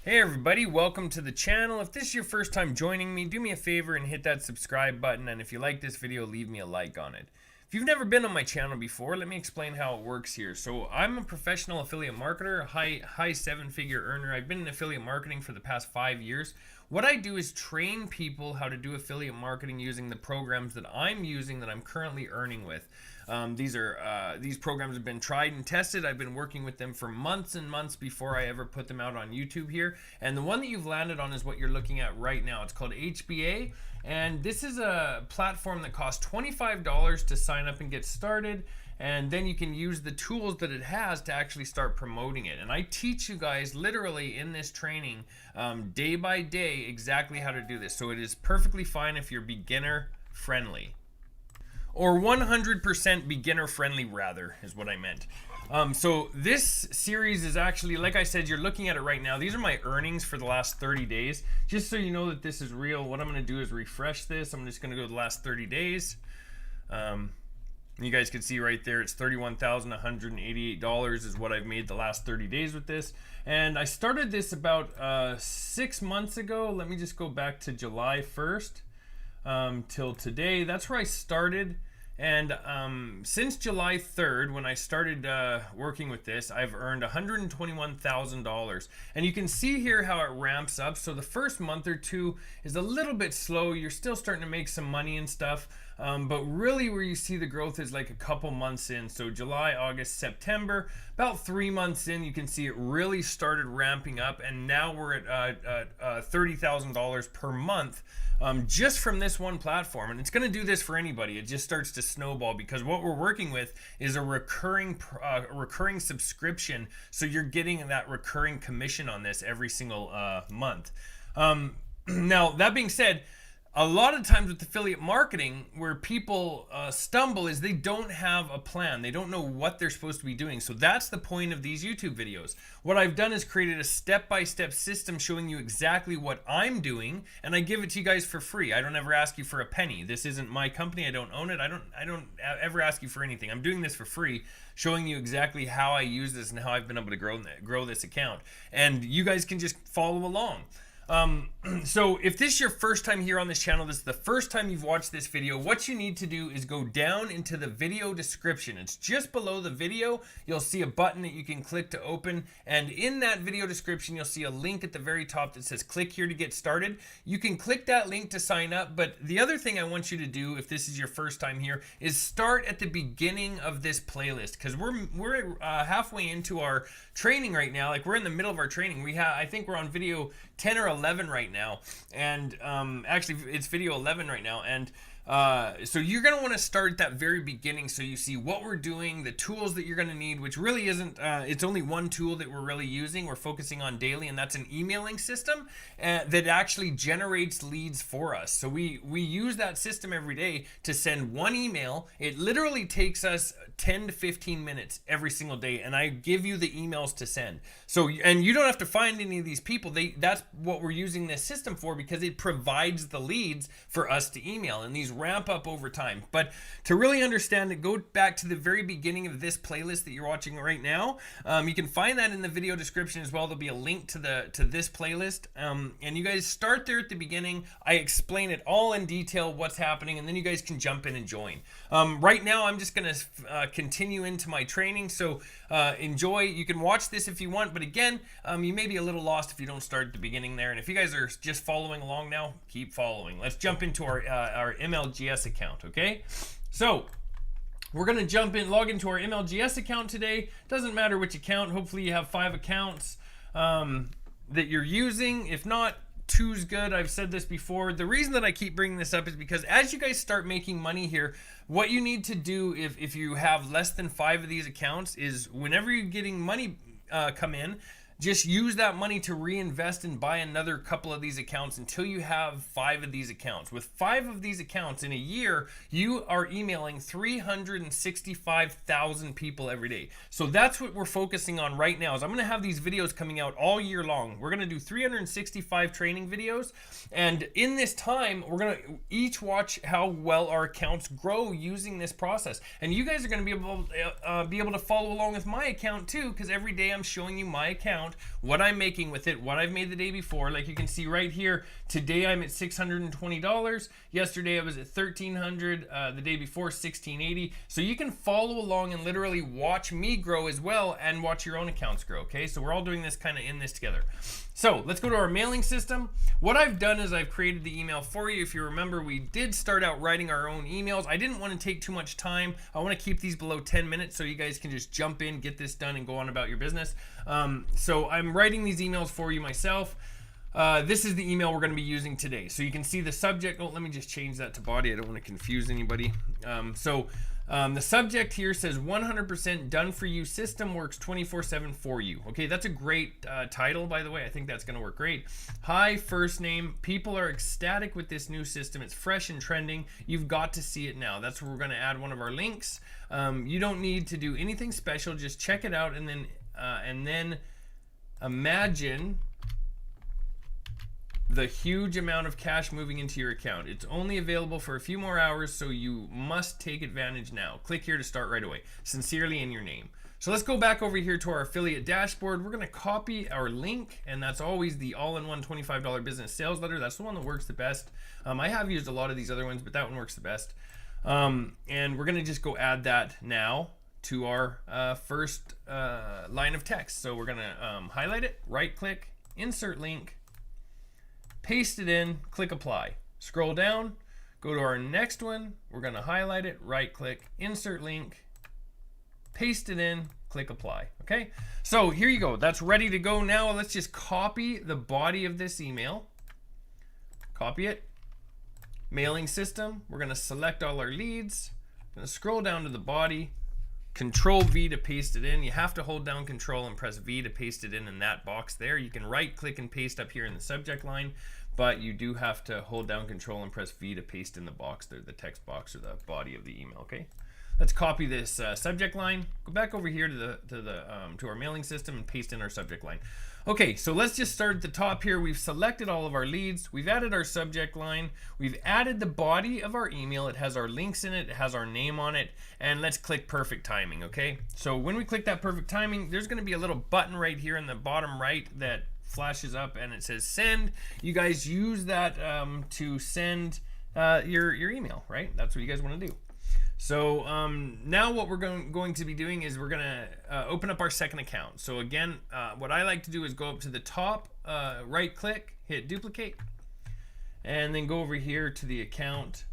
Hey everybody, welcome to the channel. If this is your first time joining me, do me a favor and hit that subscribe button, and if you like this video, leave me a like on it. If you've never been on my channel before, let me explain how it works here. So I'm a professional affiliate marketer, a high seven-figure earner. I've been in affiliate marketing for the past 5 years. What I do is train people how to do affiliate marketing using the programs that I'm using that I'm currently earning with. These programs have been tried and tested. I've been working with them for months and months before I ever put them out on YouTube here. And the one that you've landed on is what you're looking at right now. It's called HBA. And this is a platform that costs $25 to sign up and get started. And then you can use the tools that it has to actually start promoting it. And I teach you guys literally in this training day by day exactly how to do this. So it is perfectly fine if you're beginner friendly. Or 100% beginner friendly rather is what I meant. So this series is actually, like I said, you're looking at it right now. These are my earnings for the last 30 days. Just so you know that this is real, what I'm going to do is refresh this. I'm just going to go to the last 30 days. You guys can see right there, it's $31,188 is what I've made the last 30 days with this. And I started this about 6 months ago. Let me just go back to July 1st till today. That's where I started. And since July 3rd, when I started working with this, I've earned $121,000. And you can see here how it ramps up. So the first month or two is a little bit slow. You're still starting to make some money and stuff. But really where you see the growth is like a couple months in. So July, August, September, about 3 months in, you can see it really started ramping up. And now we're at $30,000 per month. Just from this one platform, and it's going to do this for anybody. It just starts to snowball because what we're working with is a recurring subscription, so you're getting that recurring commission on this every single month. Now that being said, a lot of times with affiliate marketing where people stumble is they don't have a plan. They don't know what they're supposed to be doing. So that's the point of these YouTube videos. What I've done is created a step-by-step system showing you exactly what I'm doing, and I give it to you guys for free. I don't ever ask you for a penny. This isn't my company. I don't own it. I don't ever ask you for anything. I'm doing this for free, showing you exactly how I use this and how I've been able to grow this account. And you guys can just follow along. So if this is your first time here on this channel, this is the first time you've watched this video, what you need to do is go down into the video description. It's just below the video. You'll see a button that you can click to open, and in that video description you'll see a link at the very top that says click here to get started. You can click that link to sign up, but the other thing I want you to do if this is your first time here is start at the beginning of this playlist, because we're halfway into our training right now. Like, we're in the middle of our training. I think we're on video 10 or 11 right now, and actually it's video 11 right now, and so you're going to want to start at that very beginning so you see what we're doing, the tools that you're going to need, which really isn't, it's only one tool that we're really using. We're focusing on daily, and that's an emailing system that actually generates leads for us. So we use that system every day to send one email. It literally takes us 10 to 15 minutes every single day, and I give you the emails to send. So, and you don't have to find any of these people. That's what we're using this system for, because it provides the leads for us to email, and these ramp up over time. But to really understand it, go back to the very beginning of this playlist that you're watching right now. You can find that in the video description as well. There'll be a link to this playlist, and you guys start there at the beginning. I explain it all in detail, what's happening, and then you guys can jump in and join. Right now I'm just gonna continue into my training, so enjoy. You can watch this if you want, but again, you may be a little lost if you don't start at the beginning there. And if you guys are just following along now, keep following. Let's jump into our MLGS account, okay? So we're going to jump in, log into our MLGS account today. Doesn't matter which account. Hopefully you have 5 accounts that you're using. If not, 2's good. I've said this before. The reason that I keep bringing this up is because as you guys start making money here, what you need to do if you have less than 5 of these accounts is whenever you're getting money come in, just use that money to reinvest and buy another couple of these accounts until you have 5 of these accounts. With 5 of these accounts in a year, you are emailing 365,000 people every day. So that's what we're focusing on right now. Is I'm going to have these videos coming out all year long. We're going to do 365 training videos, and in this time, we're going to each watch how well our accounts grow using this process. And you guys are going to be able to follow along with my account too, because every day I'm showing you my account account, what I'm making with it, what I've made the day before. Like you can see right here, today I'm at $620. Yesterday I was at $1,300. The day before, $1,680. So you can follow along and literally watch me grow as well and watch your own accounts grow, okay? So we're all doing this kind of in this together. So let's go to our mailing system. What I've done is I've created the email for you. If you remember, we did start out writing our own emails. I didn't want to take too much time. I want to keep these below 10 minutes so you guys can just jump in, get this done, and go on about your business. So I'm writing these emails for you myself. This is the email we're going to be using today. So you can see the subject. Oh, let me just change that to body. I don't want to confuse anybody. The subject here says 100% done for you, system works 24/7 for you. Okay, that's a great title, by the way. I think that's going to work great. Hi, first name. People are ecstatic with this new system. It's fresh and trending. You've got to see it now. That's where we're going to add one of our links. You don't need to do anything special. Just check it out and then imagine the huge amount of cash moving into your account. It's only available for a few more hours, so you must take advantage now. Click here to start right away. Sincerely, in your name. So let's go back over here to our affiliate dashboard. We're going to copy our link, and that's always the all-in-one $25 business sales letter. That's the one that works the best. I have used a lot of these other ones, but that one works the best. And we're going to just go add that now to our first line of text. So we're going to highlight it, right-click, insert link, paste it in, click apply. Scroll down, go to our next one. We're going to highlight it, right click, insert link, paste it in, click apply. Okay, so here you go. That's ready to go. Now let's just copy the body of this email. Copy it. Mailing system. We're going to select all our leads. Going to scroll down to the body. Control V to paste it in. You have to hold down Control and press V to paste it in that box there. You can right click and paste up here in the subject line, but you do have to hold down Control and press V to paste in the box there, the text box or the body of the email. Okay, let's copy this subject line. Go back over here to our mailing system and paste in our subject line. Okay, so let's just start at the top here. We've selected all of our leads. We've added our subject line. We've added the body of our email. It has our links in it. It has our name on it. And let's click perfect timing, okay? So when we click that perfect timing, there's going to be a little button right here in the bottom right that flashes up and it says send. You guys use that to send your email, right? That's what you guys want to do. So now what we're going to be doing is we're going to open up our second account. So again, what I like to do is go up to the top, right click, hit duplicate, and then go over here to the account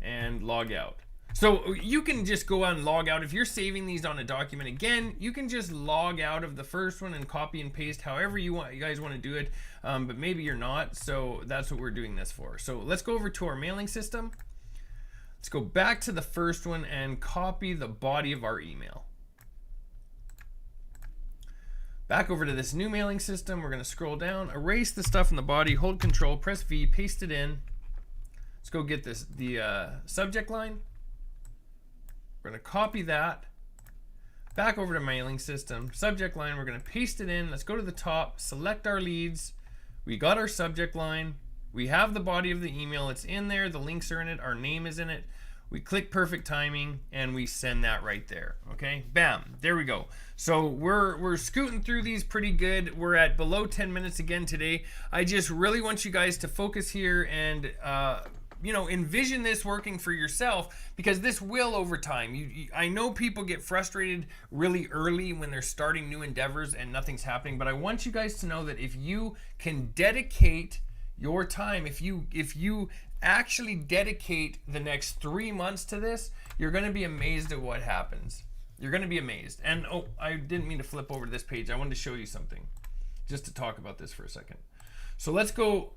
and log out. So you can just go out and log out. If you're saving these on a document, again, you can just log out of the first one and copy and paste however you guys want to do it, but maybe you're not. So that's what we're doing this for. So let's go over to our mailing system. Let's go back to the first one and copy the body of our email. Back over to this new mailing system, we're going to scroll down, erase the stuff in the body, hold Control, press V, paste it in. Let's go get the subject line. We're going to copy that. Back over to mailing system, subject line, we're going to paste it in. Let's go to the top, select our leads. We got our subject line. We have the body of the email. It's in there. The links are in it. Our name is in it. We click perfect timing and we send that right there. Okay, bam, there we go. So we're scooting through these pretty good. We're at below 10 minutes again today. I just really want you guys to focus here and envision this working for yourself, because this will over time. I know people get frustrated really early when they're starting new endeavors and nothing's happening, but I want you guys to know that if you can dedicate your time, if you actually dedicate the next 3 months to this, you're going to be amazed at what happens. You're going to be amazed. And oh, I didn't mean to flip over to this page. I wanted to show you something just to talk about this for a second. So let's go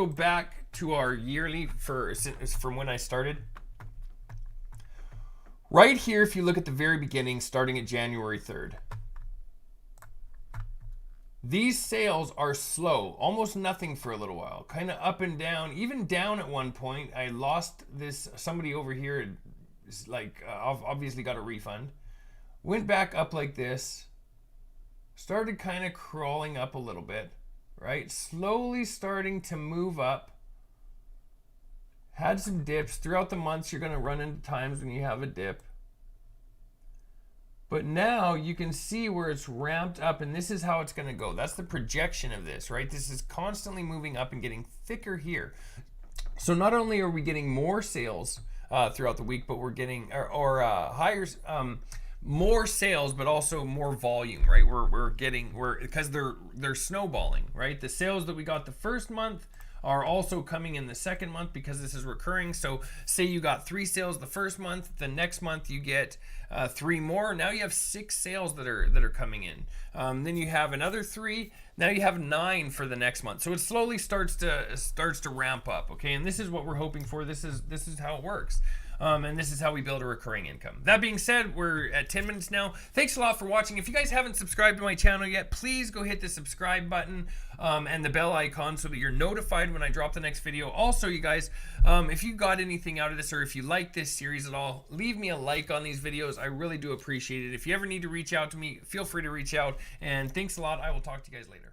back to our yearly from when I started. Right here, if you look at the very beginning, starting at January 3rd. These sales are slow, almost nothing for a little while, kind of up and down, even down at one point. I lost somebody over here, obviously got a refund. Went back up like this, started kind of crawling up a little bit, right? Slowly starting to move up. Had some dips. Throughout the months, you're going to run into times when you have a dip. But now you can see where it's ramped up, and this is how it's going to go. That's the projection of this, right? This is constantly moving up and getting thicker here. So not only are we getting more sales throughout the week, but we're getting higher more sales, but also more volume, right? We're because they're snowballing, right? The sales that we got the first month are also coming in the second month because this is recurring. So say you got 3 sales the first month, the next month you get 3 more. Now you have 6 sales that are coming in. Then you have another 3. Now you have 9 for the next month. So it slowly starts to ramp up. Okay, and this is what we're hoping for. This is how it works. And this is how we build a recurring income. That being said, we're at 10 minutes now. Thanks a lot for watching. If you guys haven't subscribed to my channel yet, please go hit the subscribe button and the bell icon so that you're notified when I drop the next video. Also, you guys, if you got anything out of this or if you like this series at all, leave me a like on these videos. I really do appreciate it. If you ever need to reach out to me, feel free to reach out. And thanks a lot. I will talk to you guys later.